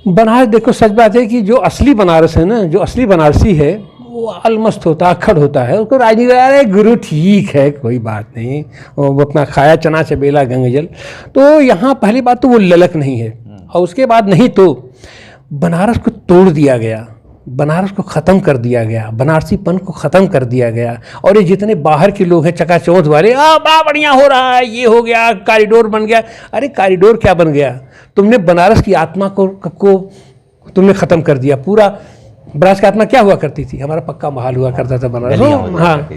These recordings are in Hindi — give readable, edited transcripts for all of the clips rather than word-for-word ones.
बनारस देखो, सच बात है कि जो असली बनारस है ना, जो असली बनारसी है वो अलमस्त होता है, अक्खड़ होता है। उसको राजनीति, अरे गुरु ठीक है कोई बात नहीं, वो अपना खाया चना चबेला गंगजल। तो यहाँ पहली बात तो वो ललक नहीं है, और उसके बाद नहीं तो बनारस को तोड़ दिया गया, बनारस को ख़त्म कर दिया गया, बनारसीपन को ख़त्म कर दिया गया। और ये जितने बाहर के लोग हैं चकाचौंध वाले, बड़ा बढ़िया हो रहा है, ये हो गया, कॉरिडोर बन गया। अरे कॉरिडोर क्या बन गया, तुमने बनारस की आत्मा को तुमने ख़त्म कर दिया। पूरा बनारस की आत्मा क्या हुआ करती थी, हमारा पक्का महल हुआ करता था बनारस, हाँ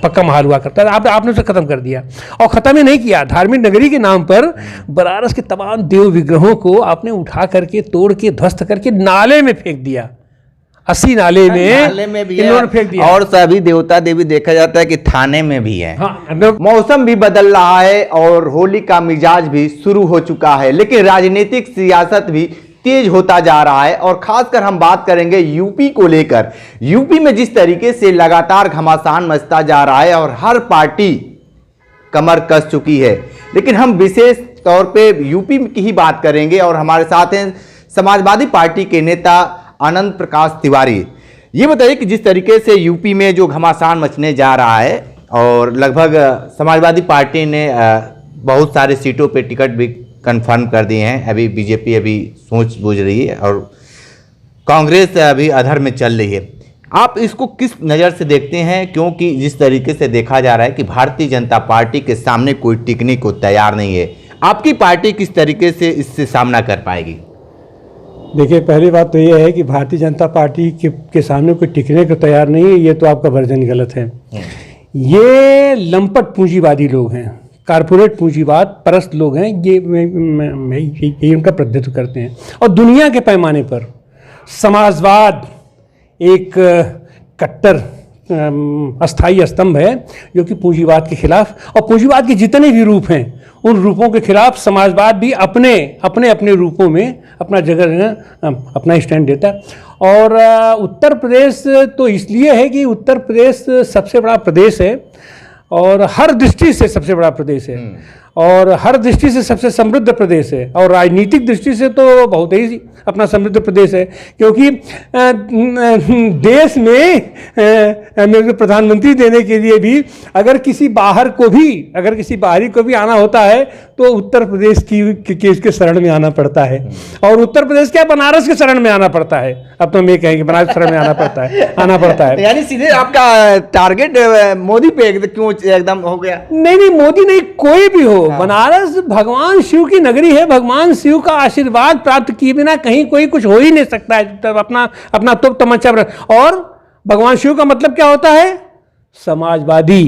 पक्का महल हुआ करता था, आपने उसे ख़त्म कर दिया। और ख़त्म ही नहीं किया, धार्मिक नगरी के नाम पर बनारस के तमाम देव विग्रहों को आपने उठा करके, तोड़ के, ध्वस्त करके नाले में फेंक दिया। 80 नाले में भी इन्होंने फेंक दिया। और सभी देवता देवी देखा जाता है कि थाने में भी है। हाँ, मौसम भी बदल रहा है और होली का मिजाज भी शुरू हो चुका है, लेकिन राजनीतिक सियासत भी तेज होता जा रहा है। और खासकर हम बात करेंगे यूपी को लेकर। यूपी में जिस तरीके से लगातार घमासान मचता जा रहा है और हर पार्टी कमर कस चुकी है, लेकिन हम विशेष तौर पे यूपी की ही बात करेंगे। और हमारे साथ हैं समाजवादी पार्टी के नेता आनंद प्रकाश तिवारी। ये बताइए कि जिस तरीके से यूपी में जो घमासान मचने जा रहा है, और लगभग समाजवादी पार्टी ने बहुत सारे सीटों पे टिकट भी कंफर्म कर दिए हैं। अभी बीजेपी अभी सोच बूझ रही है और कांग्रेस अभी अधर में चल रही है। आप इसको किस नज़र से देखते हैं, क्योंकि जिस तरीके से देखा जा रहा है कि भारतीय जनता पार्टी के सामने कोई टिकने को तैयार नहीं है, आपकी पार्टी किस तरीके से इससे सामना कर पाएगी? देखिए, पहली बात तो ये है कि भारतीय जनता पार्टी के सामने कोई टिकने को तैयार नहीं है, ये तो आपका वर्जन गलत है। ये लंपट पूंजीवादी लोग हैं, कारपोरेट पूंजीवाद परस्त लोग हैं, ये उनका प्रतिनिधित्व करते हैं। और दुनिया के पैमाने पर समाजवाद एक कट्टर अस्थाई स्तंभ है जो कि पूंजीवाद के खिलाफ, और पूंजीवाद के जितने भी रूप हैं उन रूपों के खिलाफ समाजवाद भी अपने अपने रूपों में अपना जगह, अपना स्टैंड देता है। और उत्तर प्रदेश तो इसलिए है कि उत्तर प्रदेश सबसे बड़ा प्रदेश है और हर दृष्टि से सबसे बड़ा प्रदेश है, और हर दृष्टि से सबसे समृद्ध प्रदेश है, और राजनीतिक दृष्टि से तो बहुत ही अपना समृद्ध प्रदेश है। क्योंकि देश में प्रधानमंत्री देने के लिए भी अगर किसी बाहरी को भी आना होता है तो उत्तर प्रदेश की इसके शरण में आना पड़ता है। और उत्तर प्रदेश क्या, बनारस के शरण में आना पड़ता है। अब तो हम ये कहेंगे बनारस शरण में आना पड़ता है। यानी सीधे आपका टारगेट मोदी पे क्यों एकदम हो गया? नहीं, मोदी नहीं, कोई भी हो, बनारस भगवान शिव की नगरी है। भगवान शिव का आशीर्वाद प्राप्त किए बिना कहीं कोई कुछ हो ही नहीं सकता है। तब अपना तुप तमंचा। और भगवान शिव का मतलब क्या होता है? समाजवादी,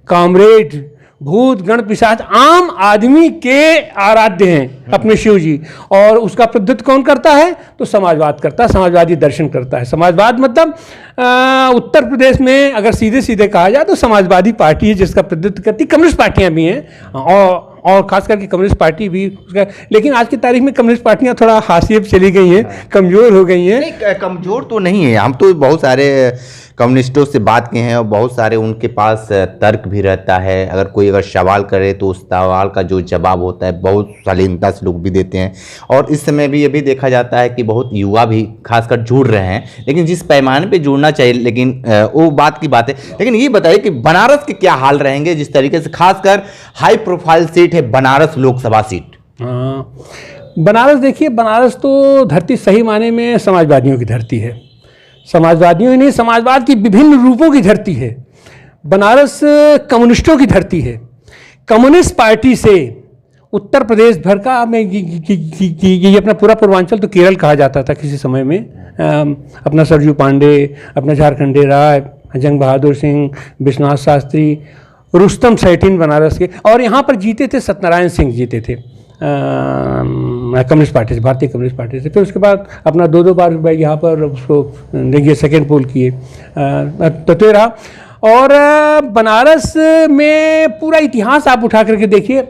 कामरेड, भूत गण पिशाच, आम आदमी के आराध्य हैं अपने शिव जी। और उसका प्रतिनिधित्व कौन करता है? तो समाजवाद करता है, समाजवादी दर्शन करता है। समाजवाद मतलब उत्तर प्रदेश में अगर सीधे सीधे कहा जाए तो समाजवादी पार्टी है जिसका प्रतिनिधित्व करती। कम्युनिस्ट पार्टियां भी हैं और खास करके कम्युनिस्ट पार्टी भी उसका, लेकिन आज की तारीख में कम्युनिस्ट पार्टियां थोड़ा हाशिए पे चली गई हैं, कमज़ोर हो गई हैं। नहीं, कमज़ोर तो नहीं है। हम तो बहुत सारे कम्युनिस्टों से बात किए हैं और बहुत सारे उनके पास तर्क भी रहता है। अगर सवाल करे तो उस सवाल का जो जवाब होता है बहुत शालीनता से लोग भी देते हैं। और इस समय भी ये भी देखा जाता है कि बहुत युवा भी खासकर जुड़ रहे हैं, लेकिन जिस पैमाने पे जुड़ना चाहिए, लेकिन वो बात की बात है। लेकिन ये बताइए कि बनारस के क्या हाल रहेंगे, जिस तरीके से खासकर हाई प्रोफाइल सीट है बनारस लोकसभा सीट। बनारस देखिए, बनारस तो धरती सही माने में समाजवादियों की धरती है। समाजवादियों ही नहीं, समाजवाद की विभिन्न रूपों की धरती है। बनारस कम्युनिस्टों की धरती है। कम्युनिस्ट पार्टी से उत्तर प्रदेश भर का, मैं ये अपना पूरा पूर्वांचल तो केरल कहा जाता था किसी समय में। अपना सरजू पांडे, अपना झारखंडे राय, जंग बहादुर सिंह, विश्वनाथ शास्त्री, रुस्तम सैटिन बनारस के। और यहाँ पर जीते थे सत्यनारायण सिंह, जीते थे कम्युनिस्ट पार्टी से, भारतीय कम्युनिस्ट पार्टी से। फिर उसके बाद अपना दो बार यहाँ पर उसको देखिए सेकेंड पोल किए तो रहा। और बनारस में पूरा इतिहास आप उठा करके देखिए,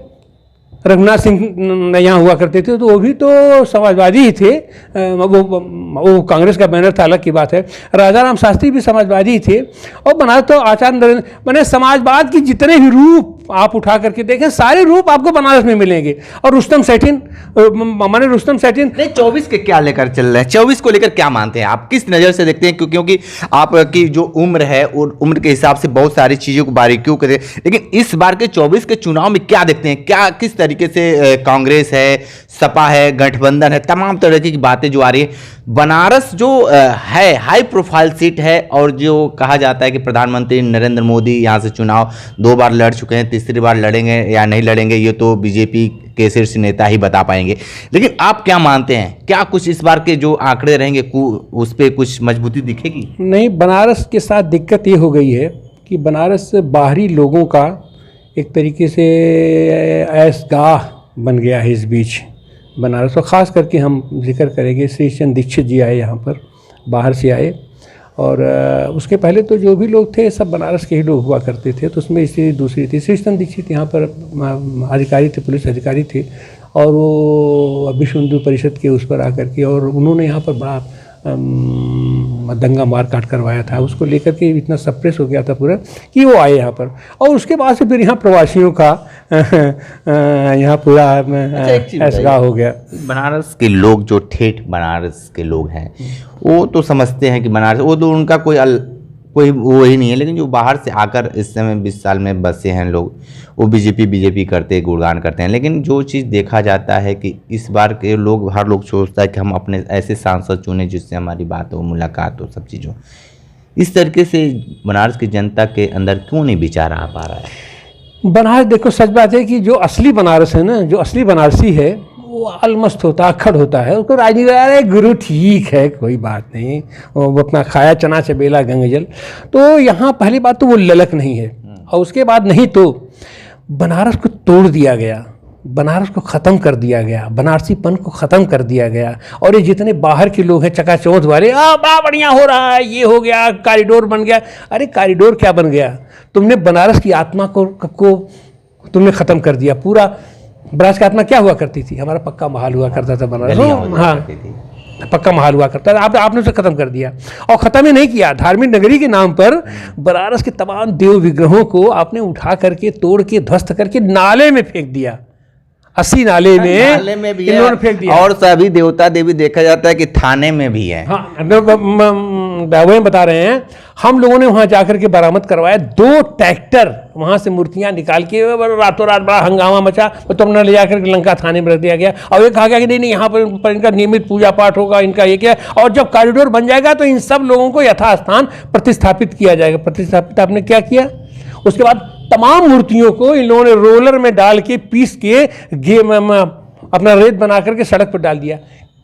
रघुनाथ सिंह यहाँ हुआ करते थे तो वो भी तो समाजवादी ही थे। वो कांग्रेस का बैनर था, अलग की बात है। राजा राम शास्त्री भी समाजवादी ही थे। और बनारस तो आचार्य नरेंद्र, मैंने समाजवाद की जितने भी रूप आप उठा करके देखें, सारे रूप आपको बनारस में मिलेंगे। और रुस्तम सैटिन, माने रुस्तम सैटिन नहीं, 24 के क्या लेकर चल रहे हैं? 24 को लेकर क्या मानते हैं आप, किस नज़र से देखते हैं? क्योंकि आपकी जो उम्र है और उम्र के हिसाब से बहुत सारी चीज़ों को बारीकियों करते हैं, लेकिन इस बार के 24 के चुनाव में क्या देखते हैं? क्या किस तरीके से कांग्रेस है, सपा है, गठबंधन है, तमाम तरह की बातें जो आ रही है, बनारस जो है हाई प्रोफाइल सीट है, और जो कहा जाता है कि प्रधानमंत्री नरेंद्र मोदी यहाँ से चुनाव 2 बार लड़ चुके हैं, तीसरी बार लड़ेंगे या नहीं लड़ेंगे ये तो बीजेपी के शीर्ष नेता ही बता पाएंगे। लेकिन आप क्या मानते हैं, क्या कुछ इस बार के जो आंकड़े रहेंगे उस पर कुछ मजबूती दिखेगी? नहीं, बनारस के साथ दिक्कत ये हो गई है कि बनारस बाहरी लोगों का एक तरीके से ऐशगाह बन गया है इस बीच बनारस। और ख़ास करके हम जिक्र करेंगे श्री चंद्र दीक्षित जी आए यहाँ पर, बाहर से आए, और उसके पहले तो जो भी लोग थे सब बनारस के ही लोग हुआ करते थे। तो उसमें स्थिति दूसरी थी। श्री चंद्र दीक्षित यहाँ पर अधिकारी थे, पुलिस अधिकारी थे, और वो विश्व हिंदू परिषद के उस पर आकर के, और उन्होंने यहाँ पर बड़ा दंगा मार काट करवाया था। उसको लेकर के इतना सप्रेस हो गया था पूरा कि वो आए यहाँ पर। और उसके बाद से फिर यहाँ प्रवासियों का यहाँ पूरा ऐशगाह हो गया। बनारस के लोग जो ठेठ बनारस के लोग हैं वो तो समझते हैं कि बनारस, वो तो उनका कोई वो ही नहीं है। लेकिन जो बाहर से आकर इस समय 20 साल में बसे हैं लोग, वो बीजेपी करते, गुणगान करते हैं। लेकिन जो चीज़ देखा जाता है कि इस बार के लोग, हर लोग सोचता है कि हम अपने ऐसे सांसद चुने जिससे हमारी बात हो, मुलाकात हो, सब चीज़ हो। इस तरीके से बनारस की जनता के अंदर क्यों नहीं विचार आ पा रहा है? बनारस, देखो सच बात है कि जो असली बनारस है ना, जो असली बनारसी है वो अलमस्त होता, अक्खड़ होता है। उसको राजनीति अरे गुरु ठीक है, कोई बात नहीं, वो अपना खाया चना चबेला गंगजल। तो यहाँ पहली बात तो वो ललक नहीं है, और उसके बाद नहीं तो बनारस को तोड़ दिया गया, बनारस को ख़त्म कर दिया गया, बनारसीपन को ख़त्म कर दिया गया। और ये जितने बाहर के लोग हैं चकाचौंध वाले, बड़ा बढ़िया हो रहा है, ये हो गया, कॉरिडोर बन गया। अरे कॉरिडोर क्या बन गया? तुमने बनारस की आत्मा को तुमने ख़त्म कर दिया। पूरा बनारस की आत्मा क्या हुआ करती थी? हमारा पक्का महल हुआ करता था बनारस, हाँ पक्का महल हुआ करता था। आपने उसे ख़त्म कर दिया, और ख़त्म ही नहीं किया, धार्मिक नगरी के नाम पर बनारस के तमाम देव विग्रहों को आपने उठा करके, तोड़ के, ध्वस्त करके नाले में फेंक दिया। 80 नाले में भी इन्होंने फेंक दिया। और सभी देवता देवी देखा जाता है कि थाने में भी है। हाँ, वही बता रहे हैं। हम लोगों ने वहाँ जाकर के बरामद करवाया 2 ट्रैक्टर, वहाँ से मूर्तियाँ निकाल के रातों रात बड़ा हंगामा मचा, तो हमने ले जाकर के लंका थाने में रख दिया गया। और ये कहा गया कि नहीं यहाँ पर इनका नियमित पूजा पाठ होगा, इनका ये क्या, और जब कॉरिडोर बन जाएगा तो इन सब लोगों को यथास्थान प्रतिस्थापित किया जाएगा। प्रतिस्थापित आपने क्या किया? उसके बाद तमाम मूर्तियों को इन लोगों ने रोलर में डाल के पीस के अपना रेत बना करके सड़क पर डाल दिया।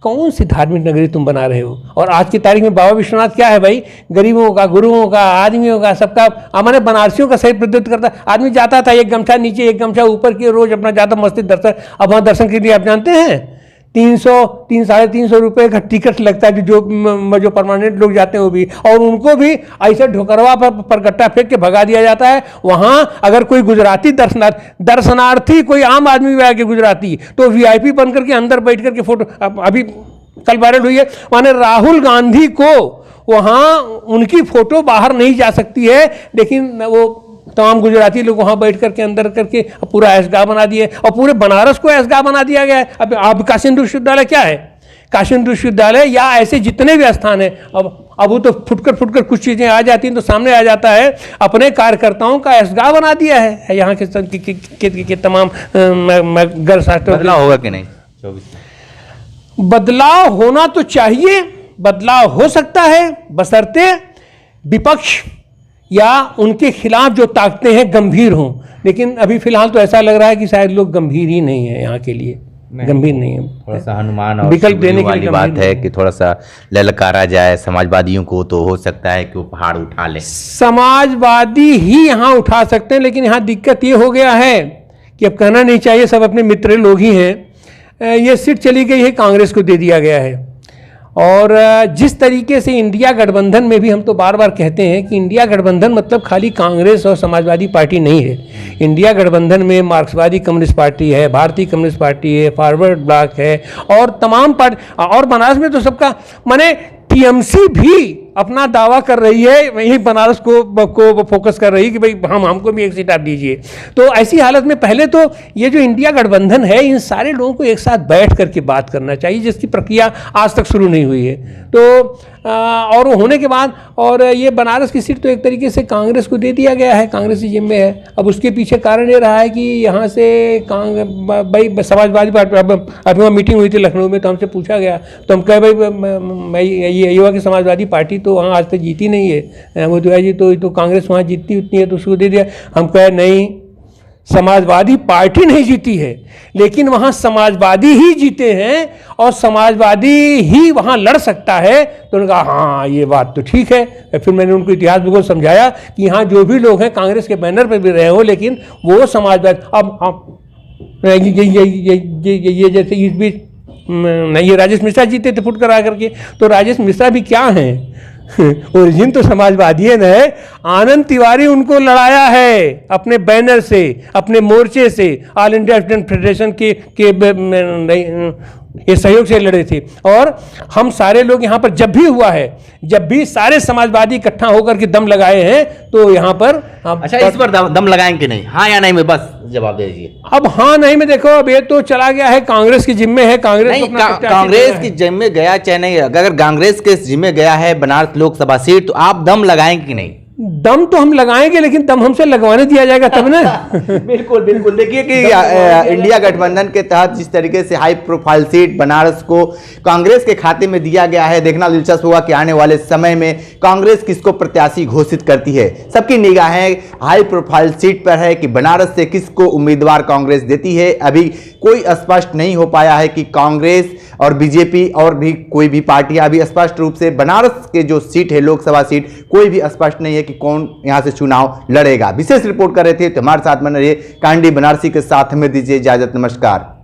कौन सी धार्मिक नगरी तुम बना रहे हो? और आज की तारीख में बाबा विश्वनाथ क्या है भाई? गरीबों का, गुरुओं का, आदमियों का, सबका, हमारे बनारसियों का सही प्रतिनिधित्व करता। आदमी जाता था एक गमछा नीचे एक गमछा ऊपर के, रोज अपना जाता मस्जिद दर्शन। अब वहाँ दर्शन के लिए आप जानते हैं 300-350 रुपये का टिकट लगता है, जो परमानेंट लोग जाते हैं वो भी, और उनको भी ऐसे ढोकरवा पर गट्टा फेंक के भगा दिया जाता है। वहाँ अगर कोई गुजराती दर्शनार्थी कोई आम आदमी भी आके गुजराती, तो VIP बन करके अंदर बैठ करके फोटो, अभी कल वायरल हुई है, माने राहुल गांधी को वहाँ उनकी फोटो बाहर नहीं जा सकती है, लेकिन वो तमाम गुजराती लोग वहाँ बैठ करके अंदर करके पूरा ऐशगाह बना दिए, और पूरे बनारस को ऐशगाह बना दिया गया है। अब काशी हिंदू विश्वविद्यालय क्या है? काशी हिंदू विश्वविद्यालय या ऐसे जितने भी स्थान हैं, अब वो तो फुटकर कुछ चीज़ें आ जाती हैं तो सामने आ जाता है, अपने कार्यकर्ताओं का ऐशगाह बना दिया है यहाँ के तमाम गर शास्त्र। बदलाव होगा कि नहीं? 24 बदलाव होना तो चाहिए, बदलाव हो सकता है, बशर्ते विपक्ष या उनके खिलाफ जो ताकतें हैं गंभीर हों। लेकिन अभी फिलहाल तो ऐसा लग रहा है कि शायद लोग गंभीर ही नहीं है, यहाँ के लिए गंभीर नहीं है। थोड़ा सा हनुमान और विकल्प देने वाली बात है कि थोड़ा सा ललकारा जाए समाजवादियों को, तो हो सकता है कि वो पहाड़ उठा ले। समाजवादी ही यहाँ उठा सकते हैं, लेकिन यहाँ दिक्कत ये हो गया है कि अब कहना नहीं चाहिए, सब अपने मित्र लोग ही हैं। ये सीट चली गई है, कांग्रेस को दे दिया गया है। और जिस तरीके से इंडिया गठबंधन में भी हम तो बार बार कहते हैं कि इंडिया गठबंधन मतलब खाली कांग्रेस और समाजवादी पार्टी नहीं है। इंडिया गठबंधन में मार्क्सवादी कम्युनिस्ट पार्टी है, भारतीय कम्युनिस्ट पार्टी है, फॉरवर्ड ब्लॉक है, और तमाम पार्टी, और बनारस में तो सबका, माने TMC भी अपना दावा कर रही है, वही बनारस को फोकस कर रही है कि भाई हमको भी एक सीट आप दीजिए। तो ऐसी हालत में पहले तो ये जो इंडिया गठबंधन है, इन सारे लोगों को एक साथ बैठ करके बात करना चाहिए, जिसकी प्रक्रिया आज तक शुरू नहीं हुई है। तो और वो होने के बाद, और ये बनारस की सीट तो एक तरीके से कांग्रेस को दे दिया गया है, कांग्रेस की जिम्मे है। अब उसके पीछे कारण ये रहा है कि यहाँ से भाई समाजवादी पार्टी, अभी वहाँ मीटिंग हुई थी लखनऊ में, तो हमसे पूछा गया, तो हम कहे भाई ये युवा की समाजवादी पार्टी तो वहाँ आज तक जीती नहीं है, वो तो है जी, तो कांग्रेस वहाँ जीतती उतनी है तो उसको दे दिया। हम कहे नहीं, समाजवादी पार्टी नहीं जीती है, लेकिन वहां समाजवादी ही जीते हैं और समाजवादी ही वहां लड़ सकता है। तो उन्होंने कहा हाँ ये बात तो ठीक है। फिर मैंने उनको इतिहास भूगोल समझाया कि यहाँ जो भी लोग हैं कांग्रेस के बैनर पर भी रहे हो, लेकिन वो समाजवादी, अब हम ये जैसे इस बीच नहीं, ये राजेश मिश्रा जीते थे फुट करा करके, तो राजेश मिश्रा भी क्या हैं, ओरिजिन तो समाजवादी है। आनंद तिवारी उनको लड़ाया है अपने बैनर से, अपने मोर्चे से, ऑल इंडिया स्टूडेंट फेडरेशन के सहयोग से लड़े थे। और हम सारे लोग यहाँ पर जब भी हुआ है, जब भी सारे समाजवादी इकट्ठा होकर के दम लगाए हैं, तो यहाँ पर अच्छा, इस पर दम लगाएंगे नहीं, हाँ या नहीं में बस जवाब दे दीजिए। अब हाँ नहीं में देखो, अब ये तो चला गया है, कांग्रेस की जिम्मे है, कांग्रेस नहीं, कांग्रेस की जिम्मे गया चाहे नहीं, अगर कांग्रेस के जिम्मे गया है बनारस लोकसभा सीट, तो आप दम लगाएंगे कि नहीं? दम तो हम लगाएंगे, लेकिन दम हमसे लगवाने दिया जाएगा तब ना। बिल्कुल बिल्कुल। देखिए कि इंडिया गठबंधन के तहत जिस तरीके से हाई प्रोफाइल सीट बनारस को कांग्रेस के खाते में दिया गया है, देखना दिलचस्प होगा कि आने वाले समय में कांग्रेस किसको प्रत्याशी घोषित करती है। सबकी निगाहें हाई प्रोफाइल सीट पर है कि बनारस से किसको उम्मीदवार कांग्रेस देती है। अभी कोई स्पष्ट नहीं हो पाया है कि कांग्रेस और बीजेपी और भी कोई भी पार्टियां अभी स्पष्ट रूप से, बनारस के जो सीट है लोकसभा सीट, कोई भी स्पष्ट नहीं है कि कौन यहां से चुनाव लड़ेगा। विशेष रिपोर्ट कर रहे थे तो हमारे साथ बने रहिए। कांडी बनारसी के साथ हमें दीजिए इजाजत, नमस्कार।